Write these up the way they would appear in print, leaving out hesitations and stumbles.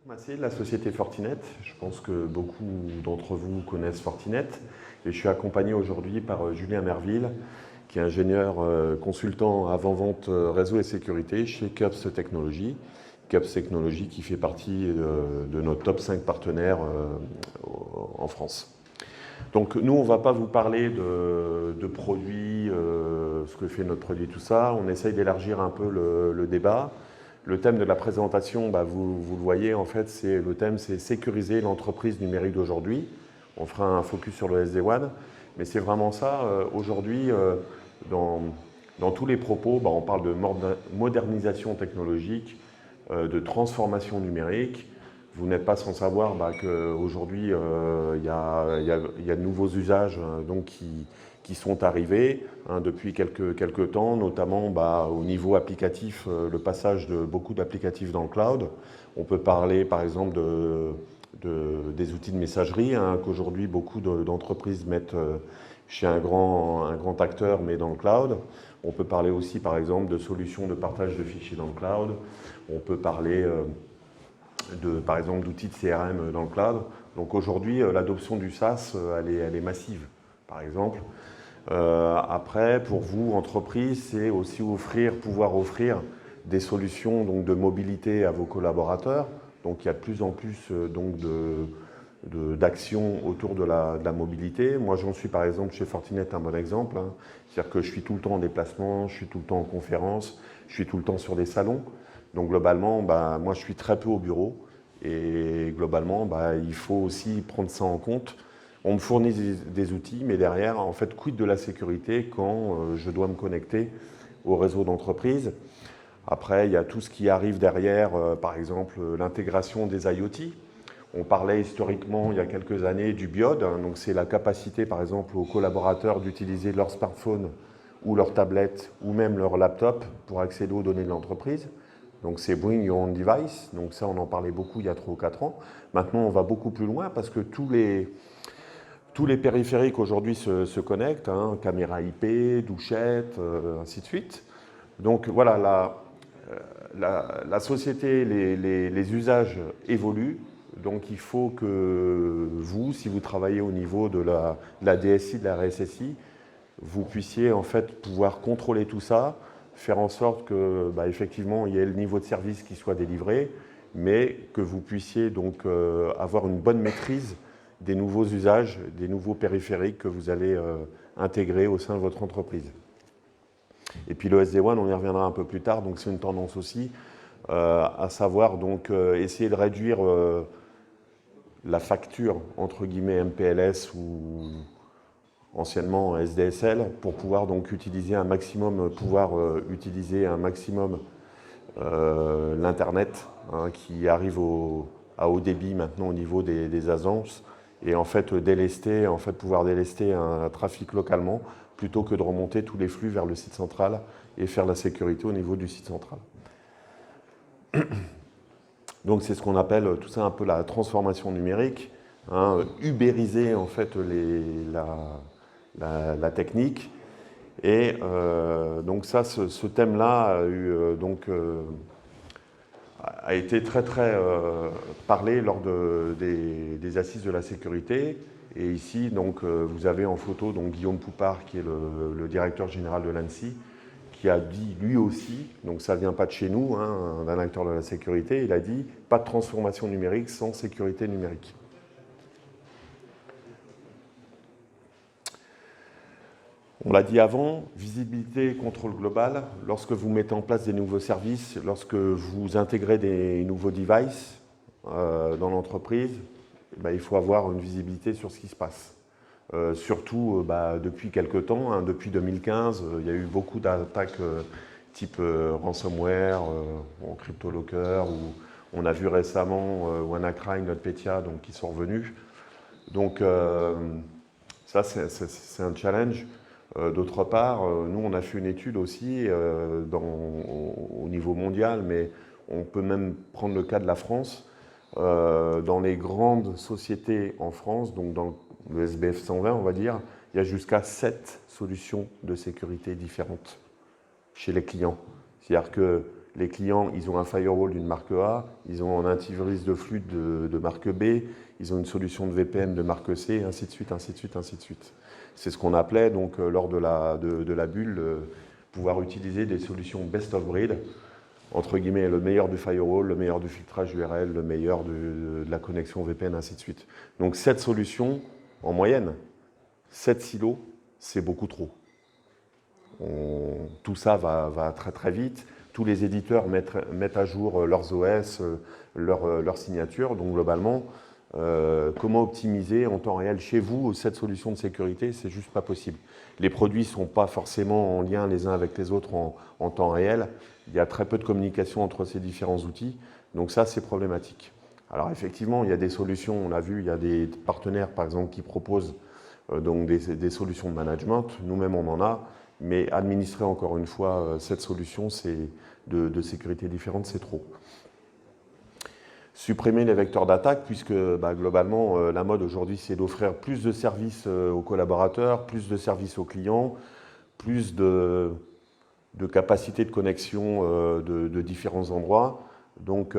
Massé de la société Fortinet. Je pense que beaucoup d'entre vous connaissent Fortinet. Et je suis accompagné aujourd'hui par Julien Merville, qui est ingénieur consultant avant-vente réseau et sécurité chez CUPS Technologies. CUPS Technologies qui fait partie de notre top 5 partenaires en France. Donc nous, on ne va pas vous parler de produits, ce que fait notre produit, tout ça. On essaye d'élargir un peu le débat. Le thème de la présentation, vous le voyez, en fait, le thème, c'est sécuriser l'entreprise numérique d'aujourd'hui. On fera un focus sur le SD-WAN, mais c'est vraiment ça. Aujourd'hui, dans tous les propos, on parle de modernisation technologique, de transformation numérique. Vous n'êtes pas sans savoir qu'aujourd'hui, il y a de nouveaux usages qui sont arrivés depuis quelques temps, notamment au niveau applicatif, le passage de beaucoup d'applicatifs dans le cloud. On peut parler par exemple des outils de messagerie qu'aujourd'hui beaucoup d'entreprises mettent chez un grand acteur, mais dans le cloud. On peut parler aussi par exemple de solutions de partage de fichiers dans le cloud. On peut parler par exemple d'outils de CRM dans le cloud. Donc aujourd'hui, l'adoption du SaaS, elle est massive, par exemple. Après, pour vous, entreprise, c'est aussi pouvoir offrir des solutions de mobilité à vos collaborateurs. Donc il y a de plus en plus d'actions autour de la mobilité. Moi, j'en suis par exemple chez Fortinet un bon exemple. C'est-à-dire que je suis tout le temps en déplacement, je suis tout le temps en conférence, je suis tout le temps sur des salons. Donc globalement, moi je suis très peu au bureau et globalement, il faut aussi prendre ça en compte. On me fournit des outils, mais derrière, en fait, quid de la sécurité quand je dois me connecter au réseau d'entreprise. Après, il y a tout ce qui arrive derrière, par exemple l'intégration des IoT. On parlait historiquement, il y a quelques années, du BIOD. Donc c'est la capacité, par exemple, aux collaborateurs d'utiliser leur smartphone ou leur tablette ou même leur laptop pour accéder aux données de l'entreprise. Donc c'est Bring Your Own Device. Donc ça, on en parlait beaucoup il y a 3 ou 4 ans. Maintenant, on va beaucoup plus loin parce que tous les périphériques aujourd'hui se connectent, caméra IP, douchette, ainsi de suite. Donc voilà, la société, les usages évoluent. Donc il faut que vous, si vous travaillez au niveau de la DSI, de la RSSI, vous puissiez en fait pouvoir contrôler tout ça, faire en sorte que effectivement il y ait le niveau de service qui soit délivré, mais que vous puissiez donc avoir une bonne maîtrise des nouveaux usages, des nouveaux périphériques que vous allez intégrer au sein de votre entreprise. Et puis le SD-WAN, on y reviendra un peu plus tard, donc c'est une tendance aussi, à savoir donc essayer de réduire la facture entre guillemets MPLS ou anciennement SDSL pour pouvoir donc utiliser un maximum, l'Internet qui arrive à haut débit maintenant au niveau des agences et en fait pouvoir délester un trafic localement plutôt que de remonter tous les flux vers le site central et faire la sécurité au niveau du site central. Donc c'est ce qu'on appelle tout ça un peu la transformation numérique, ubériser en fait la technique. Et donc ça, ce thème-là a été très parlé lors des assises de la sécurité. Et ici, donc, vous avez en photo donc, Guillaume Poupard, qui est le directeur général de l'ANSSI, qui a dit lui aussi, donc ça ne vient pas de chez nous, d'un acteur de la sécurité, il a dit « pas de transformation numérique sans sécurité numérique ». On l'a dit avant, visibilité, contrôle global. Lorsque vous mettez en place des nouveaux services, lorsque vous intégrez des nouveaux devices dans l'entreprise, il faut avoir une visibilité sur ce qui se passe. Surtout depuis quelques temps, depuis 2015, il y a eu beaucoup d'attaques type ransomware, CryptoLocker, ou on a vu récemment WannaCry, NotPetya qui sont revenus. Donc ça, c'est un challenge. D'autre part, nous, on a fait une étude aussi au niveau mondial, mais on peut même prendre le cas de la France. Dans les grandes sociétés en France, donc dans le SBF 120, on va dire, il y a jusqu'à 7 solutions de sécurité différentes chez les clients. C'est-à-dire que Les clients, ils ont un firewall d'une marque A, ils ont un antivirus de flux de marque B, ils ont une solution de VPN de marque C, ainsi de suite, ainsi de suite, ainsi de suite. C'est ce qu'on appelait, donc, lors de la bulle, pouvoir utiliser des solutions best of breed, entre guillemets, le meilleur du firewall, le meilleur du filtrage URL, le meilleur de la connexion VPN, ainsi de suite. Donc, cette solution, en moyenne, 7 silos, c'est beaucoup trop. Tout ça va très très vite. Tous les éditeurs mettent à jour leurs OS, leurs signatures. Donc globalement, comment optimiser en temps réel chez vous cette solution de sécurité, c'est juste pas possible. Les produits ne sont pas forcément en lien les uns avec les autres en temps réel. Il y a très peu de communication entre ces différents outils. Donc ça, c'est problématique. Alors effectivement, il y a des solutions, on l'a vu, il y a des partenaires par exemple qui proposent donc des solutions de management. Nous-mêmes, on en a. Mais administrer encore une fois cette solution de sécurité différente, c'est trop. Supprimer les vecteurs d'attaque, puisque globalement, la mode aujourd'hui, c'est d'offrir plus de services aux collaborateurs, plus de services aux clients, plus de capacité de connexion de différents endroits. Donc,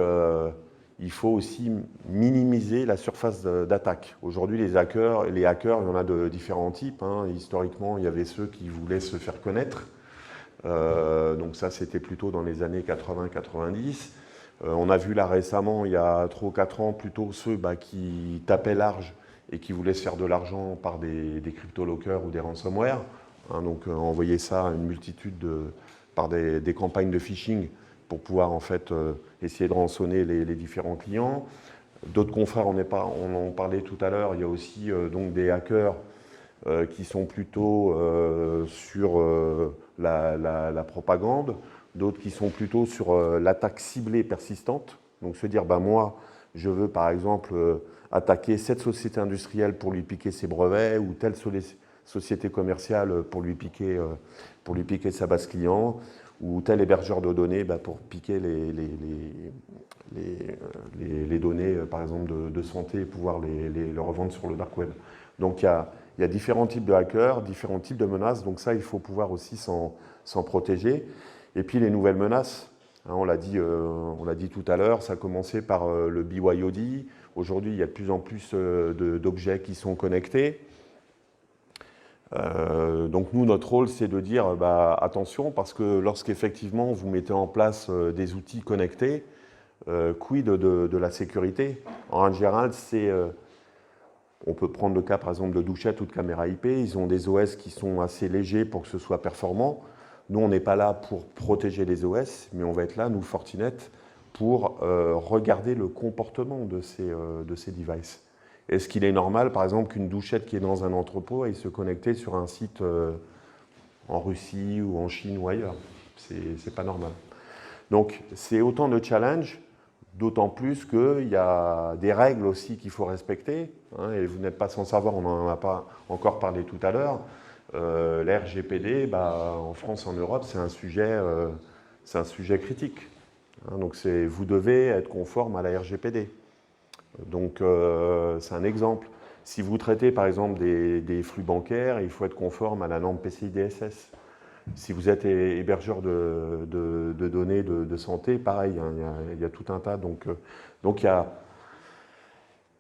il faut aussi minimiser la surface d'attaque. Aujourd'hui, les hackers, il y en a de différents types. Historiquement, il y avait ceux qui voulaient se faire connaître. Donc ça, c'était plutôt dans les années 80-90. On a vu là récemment, il y a 3 ou 4 ans, plutôt ceux qui tapaient large et qui voulaient se faire de l'argent par des crypto-lockers ou des ransomware. Donc envoyer ça à une multitude par des campagnes de phishing pour pouvoir en fait essayer de rançonner les différents clients. D'autres confrères, on en parlait tout à l'heure, il y a aussi donc des hackers qui sont plutôt sur la propagande, d'autres qui sont plutôt sur l'attaque ciblée persistante. Donc se dire, moi, je veux par exemple attaquer cette société industrielle pour lui piquer ses brevets ou telle société commerciale pour lui piquer sa base client, ou tel hébergeur de données pour piquer les données, par exemple, de santé et pouvoir les revendre sur le dark web. Donc il y a différents types de hackers, différents types de menaces, donc ça, il faut pouvoir aussi s'en protéger. Et puis les nouvelles menaces, on l'a dit tout à l'heure, ça a commencé par le BYOD. Aujourd'hui, il y a de plus en plus d'objets qui sont connectés. Donc nous, notre rôle, c'est de dire attention, parce que lorsqu'effectivement vous mettez en place des outils connectés, quid de la sécurité? En général, on peut prendre le cas par exemple de Douchette ou de caméra IP, ils ont des OS qui sont assez légers pour que ce soit performant. Nous, on n'est pas là pour protéger les OS, mais on va être là, nous, Fortinet, pour regarder le comportement de ces devices. Est-ce qu'il est normal, par exemple, qu'une Douchette qui est dans un entrepôt aille se connecter sur un site en Russie ou en Chine ou ailleurs? C'est pas normal. Donc, c'est autant de challenges, d'autant plus qu'il y a des règles aussi qu'il faut respecter. Et vous n'êtes pas sans savoir, on n'en a pas encore parlé tout à l'heure. La RGPD, en France, en Europe, c'est un sujet critique. Donc, vous devez être conforme à la RGPD. Donc, c'est un exemple. Si vous traitez, par exemple, des flux bancaires, il faut être conforme à la norme PCI DSS. Si vous êtes hébergeur de données de santé, pareil, il y a tout un tas. Donc il y a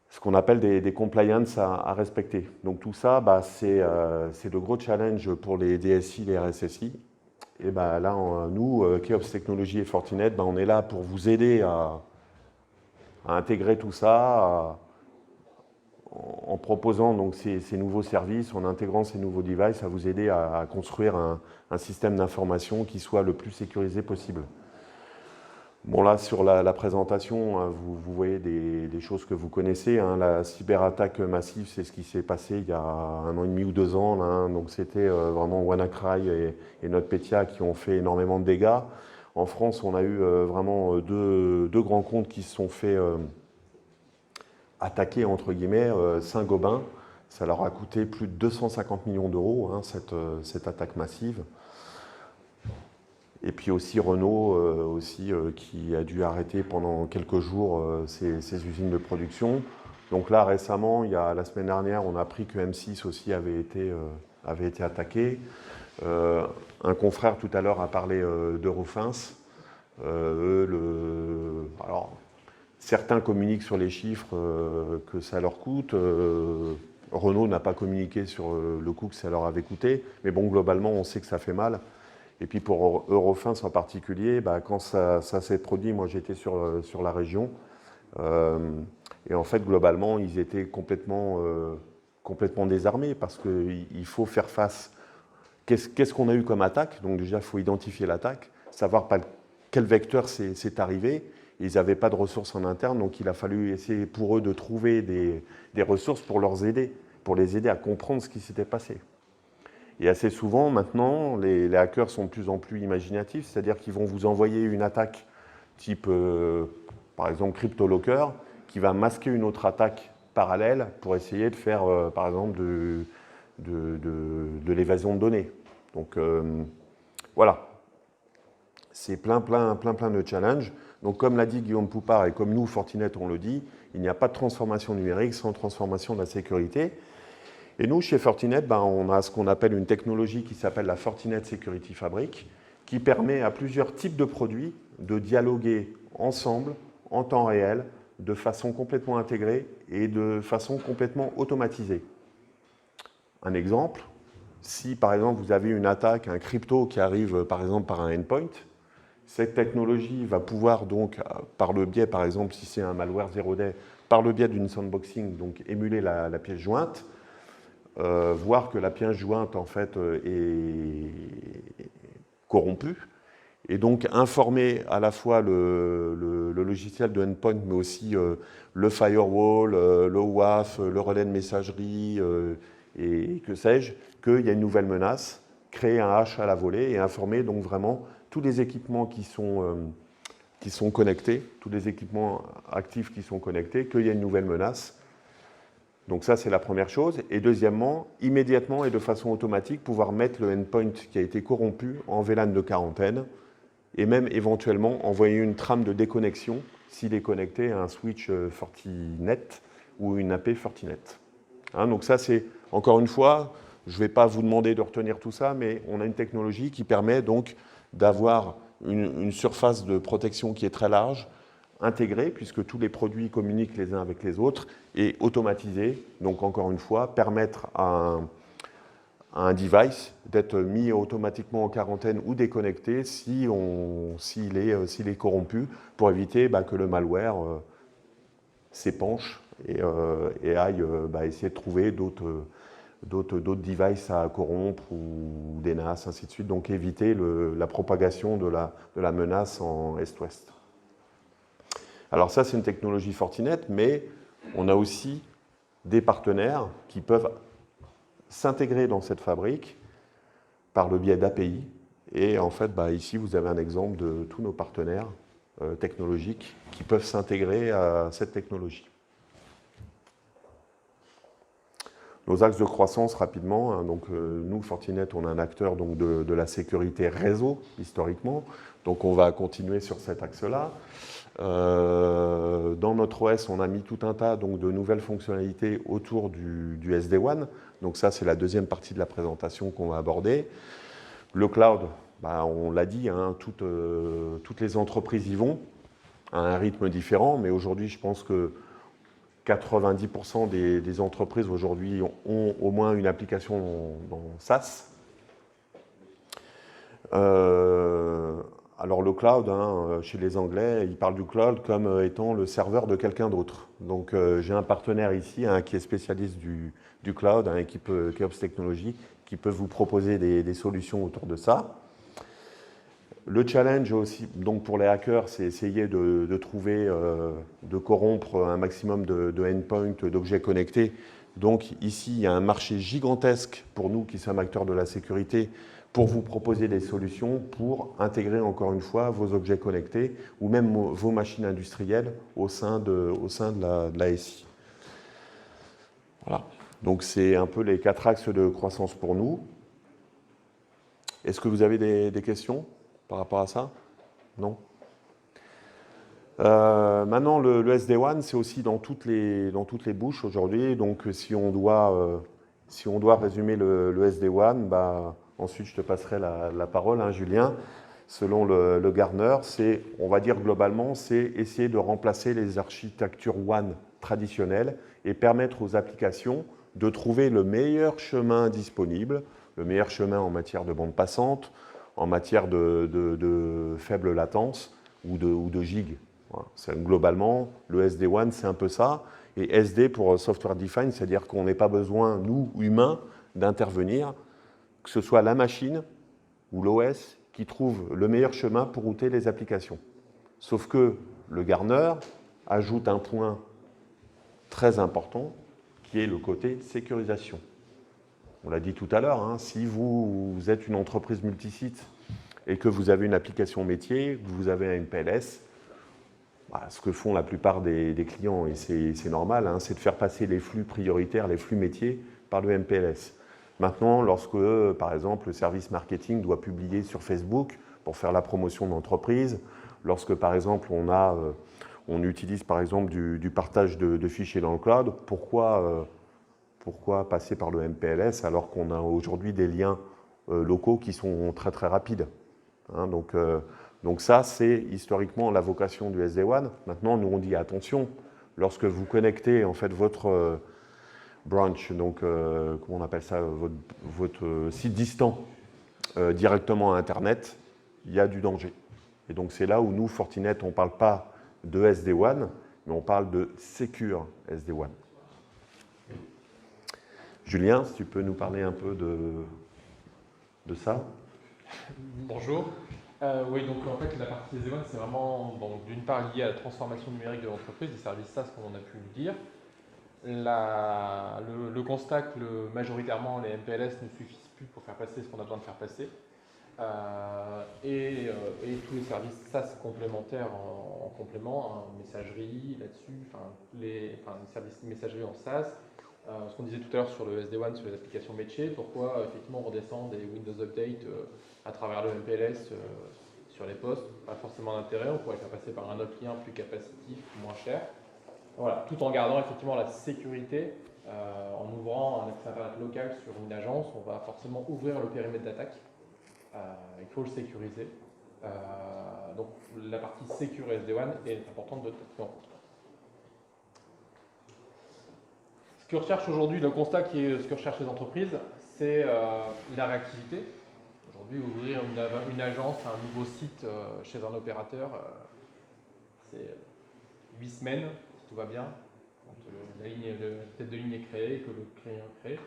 ce qu'on appelle des compliance à respecter. Donc tout ça, c'est de gros challenges pour les DSI, les RSSI. Et là, nous, Keops Technologies et Fortinet, on est là pour vous aider à intégrer tout ça, en proposant donc ces nouveaux services, en intégrant ces nouveaux devices, à vous aider à construire un système d'information qui soit le plus sécurisé possible. Bon, là, sur la présentation, vous voyez des choses que vous connaissez. La cyberattaque massive, c'est ce qui s'est passé il y a 1 an et demi ou 2 ans. Là, donc, c'était vraiment WannaCry et NotPetya qui ont fait énormément de dégâts. En France, on a eu vraiment deux grands comptes qui se sont fait attaquer, entre guillemets, Saint-Gobain. Ça leur a coûté plus de 250 millions d'euros, cette attaque massive. Et puis aussi Renault, qui a dû arrêter pendant quelques jours ses usines de production. Donc là, récemment, la semaine dernière, on a appris que M6 aussi avait été attaqué. Un confrère tout à l'heure a parlé d'Eurofins. Alors, certains communiquent sur les chiffres que ça leur coûte. Renault n'a pas communiqué sur le coût que ça leur avait coûté. Mais bon, globalement, on sait que ça fait mal. Et puis pour Eurofins en particulier, quand ça s'est produit, moi j'étais sur la région. Et en fait, globalement, ils étaient complètement désarmés parce qu'il faut faire face. Qu'est-ce qu'on a eu comme attaque? Donc déjà, il faut identifier l'attaque, savoir par quel vecteur c'est arrivé. Ils n'avaient pas de ressources en interne, donc il a fallu essayer pour eux de trouver des ressources pour les aider à comprendre ce qui s'était passé. Et assez souvent, maintenant, les hackers sont de plus en plus imaginatifs, c'est-à-dire qu'ils vont vous envoyer une attaque type, par exemple, CryptoLocker, qui va masquer une autre attaque parallèle pour essayer de faire, par exemple, de l'évasion de données. Donc, voilà. C'est plein de challenges. Donc, comme l'a dit Guillaume Poupard et comme nous, Fortinet, on le dit, il n'y a pas de transformation numérique sans transformation de la sécurité. Et nous, chez Fortinet, on a ce qu'on appelle une technologie qui s'appelle la Fortinet Security Fabric, qui permet à plusieurs types de produits de dialoguer ensemble, en temps réel, de façon complètement intégrée et de façon complètement automatisée. Un exemple, si par exemple vous avez une attaque, un crypto qui arrive par exemple par un endpoint, cette technologie va pouvoir donc, par le biais, par exemple, si c'est un malware 0-day, par le biais d'une sandboxing, donc émuler la pièce jointe, voir que la pièce jointe en fait est corrompue, et donc informer à la fois le logiciel de endpoint, mais aussi le firewall, le WAF, le relais de messagerie, et que sais-je, qu'il y a une nouvelle menace, créer un hash à la volée et informer donc vraiment tous les équipements qui sont connectés, tous les équipements actifs qui sont connectés, qu'il y a une nouvelle menace. Donc ça, c'est la première chose. Et deuxièmement, immédiatement et de façon automatique, pouvoir mettre le endpoint qui a été corrompu en VLAN de quarantaine et même éventuellement envoyer une trame de déconnexion s'il est connecté à un switch Fortinet ou une AP Fortinet. Donc ça, c'est, encore une fois, je ne vais pas vous demander de retenir tout ça, mais on a une technologie qui permet donc d'avoir une surface de protection qui est très large, intégrée, puisque tous les produits communiquent les uns avec les autres, et automatisée, donc encore une fois, permettre à un device d'être mis automatiquement en quarantaine ou déconnecté s'il est corrompu, pour éviter que le malware s'épanche et aille essayer de trouver d'autres devices à corrompre ou des NAS, ainsi de suite, donc éviter la propagation de la menace en Est-Ouest. Alors ça, c'est une technologie Fortinet, mais on a aussi des partenaires qui peuvent s'intégrer dans cette fabrique par le biais d'API. Et en fait, ici, vous avez un exemple de tous nos partenaires technologiques qui peuvent s'intégrer à cette technologie. Nos axes de croissance, rapidement. Donc, nous, Fortinet, on est un acteur donc, de la sécurité réseau, historiquement. Donc, on va continuer sur cet axe-là. Dans notre OS, on a mis tout un tas donc, de nouvelles fonctionnalités autour du SD-WAN. Donc ça, c'est la deuxième partie de la présentation qu'on va aborder. Le cloud, on l'a dit, toutes les entreprises y vont à un rythme différent, mais aujourd'hui, je pense que 90% des entreprises aujourd'hui ont au moins une application dans SaaS. Alors le cloud, chez les Anglais, ils parlent du cloud comme étant le serveur de quelqu'un d'autre. Donc j'ai un partenaire ici qui est spécialiste du cloud, équipe Keops Technologies, qui peut vous proposer des solutions autour de ça. Le challenge aussi, donc pour les hackers, c'est essayer de trouver, de corrompre un maximum de endpoints, d'objets connectés. Donc ici, il y a un marché gigantesque pour nous qui sommes acteurs de la sécurité, pour vous proposer des solutions pour intégrer encore une fois vos objets connectés ou même vos machines industrielles au sein de la SI. Voilà. Donc c'est un peu les 4 axes de croissance pour nous. Est-ce que vous avez des questions par rapport à ça? Non? Maintenant, le SD-WAN, c'est aussi dans toutes les bouches aujourd'hui. Donc si on doit résumer le SD-WAN, ensuite je te passerai la parole, Julien. selon le Gartner, c'est, on va dire globalement, c'est essayer de remplacer les architectures WAN traditionnelles et permettre aux applications de trouver le meilleur chemin disponible, le meilleur chemin en matière de bande passante, en matière de faible latence ou de gig. Voilà. Globalement, le SD-WAN, c'est un peu ça. Et SD pour Software Defined, c'est-à-dire qu'on n'ait pas besoin, nous, humains, d'intervenir, que ce soit la machine ou l'OS qui trouve le meilleur chemin pour router les applications. Sauf que le Gartner ajoute un point très important qui est le côté sécurisation. On l'a dit tout à l'heure, hein, si vous êtes une entreprise multisite et que vous avez une application métier, que vous avez un MPLS, ce que font la plupart des clients, et c'est normal, hein, c'est de faire passer les flux prioritaires, les flux métiers, par le MPLS. Maintenant, lorsque, par exemple, le service marketing doit publier sur Facebook pour faire la promotion d'entreprise, lorsque, par exemple, on utilise, par exemple, du partage de fichiers dans le cloud, pourquoi passer par le MPLS alors qu'on a aujourd'hui des liens locaux qui sont très, très rapides, hein, donc ça, c'est historiquement la vocation du SD-WAN. Maintenant, nous, on dit attention, lorsque vous connectez en fait votre branch, donc comment on appelle ça, votre site distant directement à Internet, il y a du danger. Et donc c'est là où nous, Fortinet, on ne parle pas de SD-WAN, mais on parle de Secure SD-WAN. Julien, si tu peux nous parler un peu de ça. Bonjour. Oui, donc en fait, la partie SD-WAN, c'est vraiment d'une part lié à la transformation numérique de l'entreprise, des services SaaS, comme on a pu le dire. Le constat que majoritairement les MPLS ne suffisent plus pour faire passer ce qu'on a besoin de faire passer. Et tous les services SaaS complémentaires en complément, hein, messagerie là-dessus, les services de messagerie en SaaS. Ce qu'on disait tout à l'heure sur le SD-WAN, sur les applications métiers, pourquoi effectivement on redescend des Windows Update à travers le MPLS sur les postes, pas forcément d'intérêt, on pourrait faire passer par un autre lien plus capacitif, moins cher. Voilà, tout en gardant effectivement la sécurité, en ouvrant un accès Internet local sur une agence, on va forcément ouvrir le périmètre d'attaque, il faut le sécuriser. Donc la partie sécure SD-WAN est importante de tenir en compte. Ce que recherche aujourd'hui, le constat qui est ce que recherchent les entreprises, c'est la réactivité. Aujourd'hui, ouvrir une agence, un nouveau site chez un opérateur, c'est 8 semaines, si tout va bien, quand la tête de ligne est créée et que le client est créé.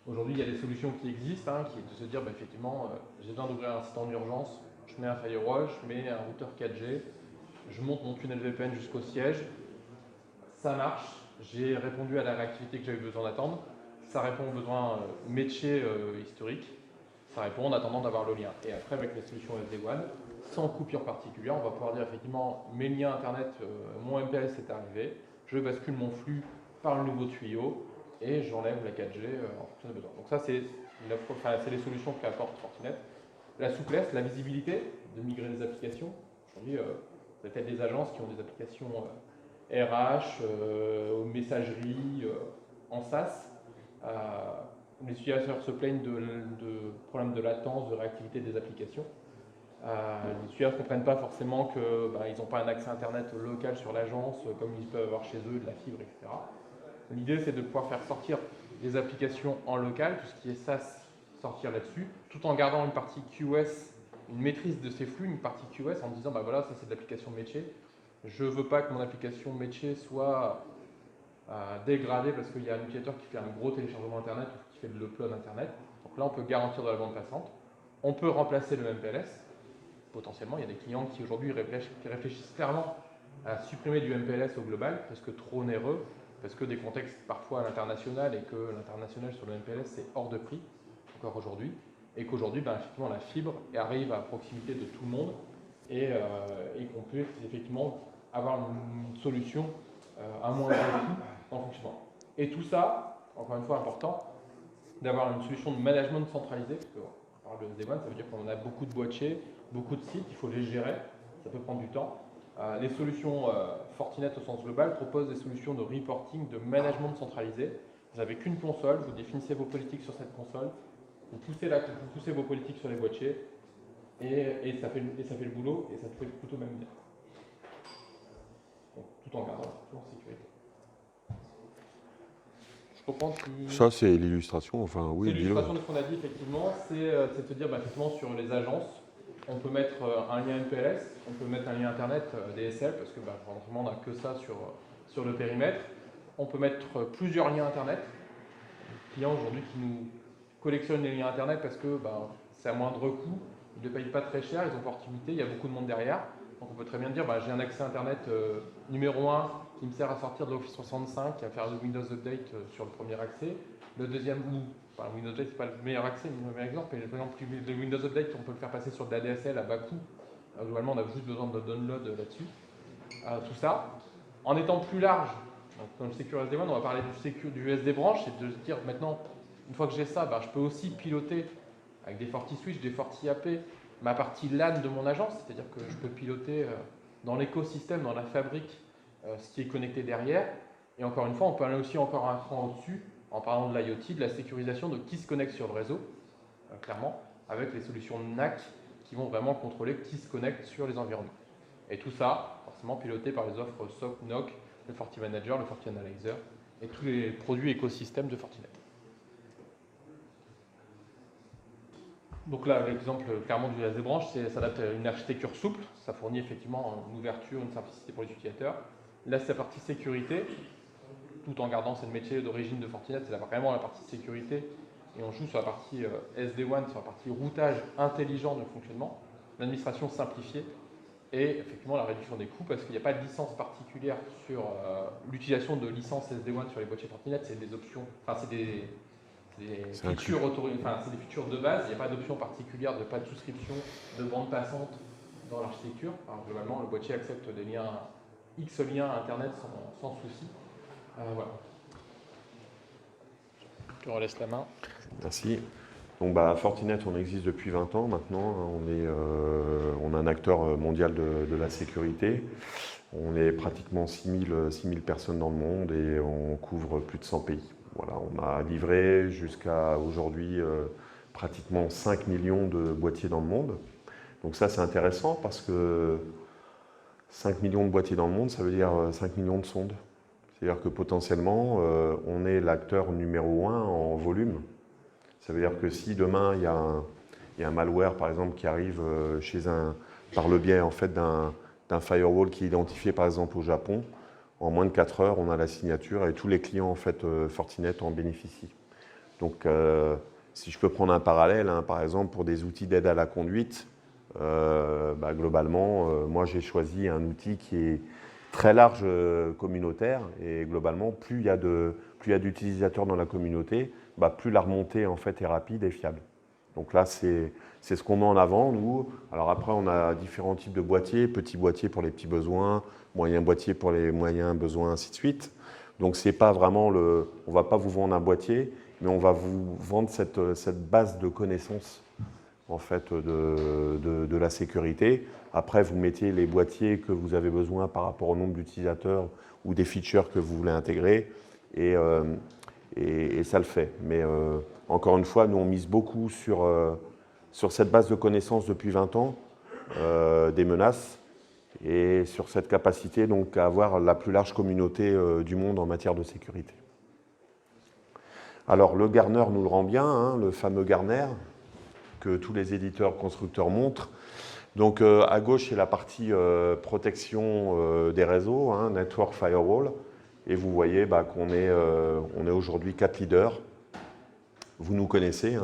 Aujourd'hui, il y a des solutions qui existent, hein, qui est de se dire, effectivement, j'ai besoin d'ouvrir un site en urgence, je mets un firewall, je mets un routeur 4G, je monte mon tunnel VPN jusqu'au siège, ça marche. J'ai répondu à la réactivité que j'avais besoin d'attendre. Ça répond aux besoins métiers historiques. Ça répond en attendant d'avoir le lien. Et après, avec les solutions SD-WAN, sans coupure particulière, on va pouvoir dire effectivement mes liens Internet, mon MPLS est arrivé, je bascule mon flux par le nouveau tuyau et j'enlève la 4G en fonction des besoins. Donc ça, c'est les solutions qu'apporte Fortinet. La souplesse, la visibilité de migrer des applications. Aujourd'hui, vous avez peut-être des agences qui ont des applications RH, messagerie, en SaaS. Les utilisateurs se plaignent de problèmes de latence, de réactivité des applications. Les utilisateurs ne comprennent pas forcément qu'ils n'ont pas un accès Internet local sur l'agence, comme ils peuvent avoir chez eux, de la fibre, etc. L'idée, c'est de pouvoir faire sortir des applications en local, tout ce qui est SaaS, sortir là-dessus, tout en gardant une partie QS, une maîtrise de ces flux, une partie QS, en disant, voilà, ça c'est de l'application métier. Je ne veux pas que mon application métier soit dégradée parce qu'il y a un utilisateur qui fait un gros téléchargement Internet ou qui fait de l'upload Internet. Donc là, on peut garantir de la bande passante. On peut remplacer le MPLS. Potentiellement, il y a des clients qui aujourd'hui réfléchissent clairement à supprimer du MPLS au global parce que trop onéreux, parce que des contextes parfois à l'international et que l'international sur le MPLS c'est hors de prix encore aujourd'hui, et qu'aujourd'hui, effectivement, la fibre arrive à proximité de tout le monde et qu'on peut effectivement avoir une solution à moindre coût en fonctionnement. Et tout ça, encore une fois important, d'avoir une solution de management centralisé, parce qu'on parle de SD-WAN, ça veut dire qu'on a beaucoup de boîtiers, beaucoup de sites, il faut les gérer, ça peut prendre du temps. Les solutions Fortinet au sens global proposent des solutions de reporting, de management centralisé. Vous n'avez qu'une console, vous définissez vos politiques sur cette console, vous poussez vos politiques sur les boîtiers, et ça fait le boulot, et ça te fait plutôt même bien. Donc, tout en gardant toujours sécurité. Je comprends si... Ça, c'est l'illustration, enfin oui, C'est dis-le. l'illustration de ce qu'on a dit, effectivement, c'est de se dire, effectivement, sur les agences, on peut mettre un lien MPLS, on peut mettre un lien Internet DSL, parce que vraiment, on n'a que ça sur le périmètre. On peut mettre plusieurs liens Internet. Les clients aujourd'hui qui nous collectionnent les liens Internet parce que c'est à moindre coût, ils ne payent pas très cher, ils ont opportunité, il y a beaucoup de monde derrière. Donc on peut très bien dire, j'ai un accès Internet numéro 1 qui me sert à sortir de l'Office 65, à faire le Windows Update sur le premier accès. Le deuxième, Windows Update, c'est pas le meilleur accès, mais le meilleur exemple, mais par exemple, le Windows Update, on peut le faire passer sur de la DSL à bas coût. Globalement, on a juste besoin de download là-dessus. Tout ça, en étant plus large, donc, dans le Secure SD-WAN, on va parler du SD branch, et de se dire maintenant, une fois que j'ai ça, je peux aussi piloter avec des FortiSwitch, des FortiAP, ma partie LAN de mon agence, c'est-à-dire que je peux piloter dans l'écosystème, dans la fabrique, ce qui est connecté derrière. Et encore une fois, on peut aller aussi encore un cran au-dessus, en parlant de l'IoT, de la sécurisation de qui se connecte sur le réseau, clairement, avec les solutions NAC qui vont vraiment contrôler qui se connecte sur les environnements. Et tout ça, forcément piloté par les offres SOC, NOC, le FortiManager, le FortiAnalyzer et tous les produits écosystèmes de Fortinet. Donc là, l'exemple clairement du SD branch, ça s'adapte à une architecture souple, ça fournit effectivement une ouverture, une simplicité pour les utilisateurs. Là, c'est la partie sécurité, tout en gardant ce métier d'origine de Fortinet, c'est vraiment la partie sécurité, et on joue sur la partie SD-WAN, sur la partie routage intelligent de fonctionnement, l'administration simplifiée, et effectivement la réduction des coûts, parce qu'il n'y a pas de licence particulière sur l'utilisation de licences SD-WAN sur les boîtiers Fortinet, c'est des options, c'est des features de base, il n'y a pas d'option particulière, pas de souscription, de bande passante dans l'architecture. Globalement, le boîtier accepte des liens, X liens Internet sans souci. Voilà. Je te relaisse la main. Merci. Donc Fortinet, on existe depuis 20 ans maintenant. On est un acteur mondial de la sécurité. On est pratiquement 6000 personnes dans le monde et on couvre plus de 100 pays. Voilà, on a livré jusqu'à aujourd'hui pratiquement 5 millions de boîtiers dans le monde. Donc ça, c'est intéressant parce que 5 millions de boîtiers dans le monde, ça veut dire 5 millions de sondes. C'est-à-dire que potentiellement, on est l'acteur numéro 1 en volume. Ça veut dire que si demain, il y a un malware, par exemple, qui arrive par le biais en fait, d'un firewall qui est identifié, par exemple, au Japon, en moins de 4 heures, on a la signature et tous les clients en fait, Fortinet en bénéficient. Donc, si je peux prendre un parallèle, par exemple, pour des outils d'aide à la conduite, globalement, moi, j'ai choisi un outil qui est très large communautaire et globalement, plus il y a d'utilisateurs dans la communauté, plus la remontée en fait, est rapide et fiable. Donc là, c'est ce qu'on met en avant, nous. Alors après, on a différents types de boîtiers, petits boîtiers pour les petits besoins, moyens boîtiers pour les moyens besoins, ainsi de suite. Donc c'est pas vraiment on ne va pas vous vendre un boîtier, mais on va vous vendre cette base de connaissances en fait, de la sécurité. Après, vous mettez les boîtiers que vous avez besoin par rapport au nombre d'utilisateurs ou des features que vous voulez intégrer et ça le fait. Mais encore une fois, nous, on mise beaucoup sur cette base de connaissances depuis 20 ans des menaces et sur cette capacité donc, à avoir la plus large communauté du monde en matière de sécurité. Alors, le Gartner nous le rend bien, le fameux Gartner que tous les éditeurs constructeurs montrent. Donc, à gauche, c'est la partie protection des réseaux, Network Firewall. Et vous voyez qu'on est aujourd'hui 4 leaders. Vous nous connaissez,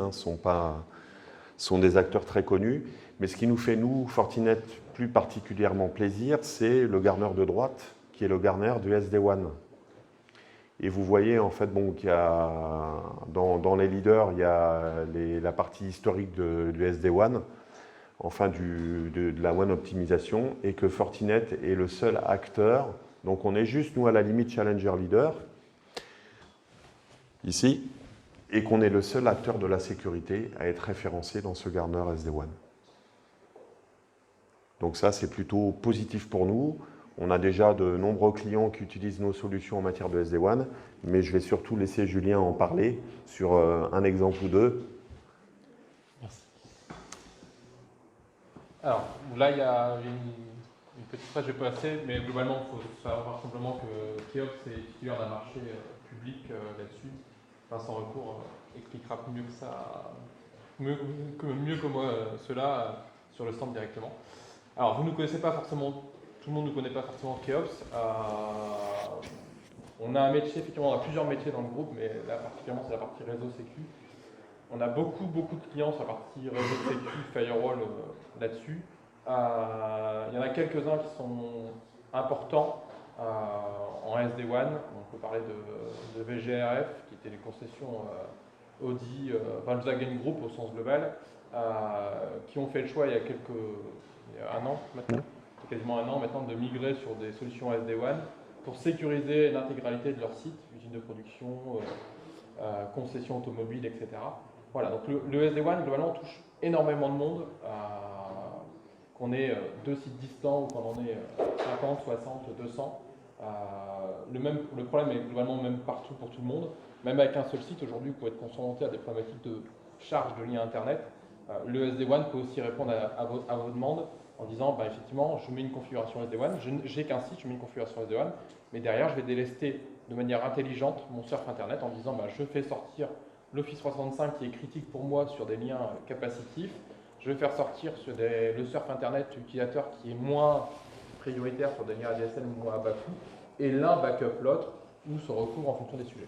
sont des acteurs très connus. Mais ce qui nous fait, nous, Fortinet, plus particulièrement plaisir, c'est le Gartner de droite, qui est le Gartner du SD-WAN. Et vous voyez, en fait, qu'il y a, dans les leaders, il y a la partie historique du SD-WAN, enfin de la WAN optimisation, et que Fortinet est le seul acteur. Donc on est juste, nous, à la limite Challenger Leader, ici, et qu'on est le seul acteur de la sécurité à être référencé dans ce Gartner SD-WAN. Donc ça, c'est plutôt positif pour nous. On a déjà de nombreux clients qui utilisent nos solutions en matière de SD-WAN, mais je vais surtout laisser Julien en parler sur un exemple ou deux. Merci. Alors, là, il y a une petite phrase que je vais passer, mais globalement, il faut savoir simplement que Keops est titulaire d'un marché public là-dessus. Vincent Recourt expliquera mieux que ça, mieux que moi cela sur le stand directement. Alors, vous ne connaissez pas forcément, tout le monde ne connaît pas forcément Keops. On a un métier, effectivement, on a plusieurs métiers dans le groupe, mais là, particulièrement, c'est la partie réseau sécu. On a beaucoup de clients sur la partie réseau sécu, firewall là-dessus. Il y en a quelques-uns qui sont importants en SD-WAN. On peut parler de VGRF, qui étaient les concessions Audi, Volkswagen Group au sens global, qui ont fait le choix il y a un an maintenant, quasiment un an maintenant, de migrer sur des solutions SD-WAN pour sécuriser l'intégralité de leur site, usine de production, concessions automobiles, etc. Voilà, donc le SD-WAN, globalement, touche énormément de monde, qu'on ait deux sites distants ou qu'on en ait 50, 60, 200. Le problème est globalement même partout pour tout le monde. Même avec un seul site, aujourd'hui, vous pouvez être confronté à des problématiques de charge de lien Internet. Le SD-WAN peut aussi répondre à vos demandes en disant, bah, effectivement, je mets une configuration SD-WAN, j'ai qu'un site, je mets une configuration SD-WAN, mais derrière, je vais délester de manière intelligente mon surf Internet en disant, bah, je fais sortir l'Office 365 qui est critique pour moi sur des liens capacitifs, je vais faire sortir sur le surf Internet utilisateur qui est moins prioritaire sur des liens ADSL ou moins à bas coût, et l'un backup l'autre, ou se recouvre en fonction des sujets.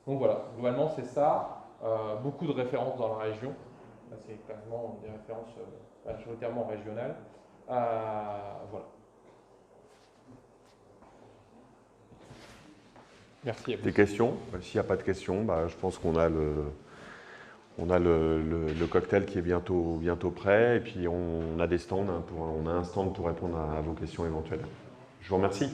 Donc voilà, globalement c'est ça, beaucoup de références dans la région, là c'est clairement des références majoritairement régionales, voilà. Merci. Des questions? S'il n'y a pas de questions, je pense qu'on a le cocktail qui est bientôt prêt, et puis on a des stands, on a un stand pour répondre à vos questions éventuelles. Je vous remercie.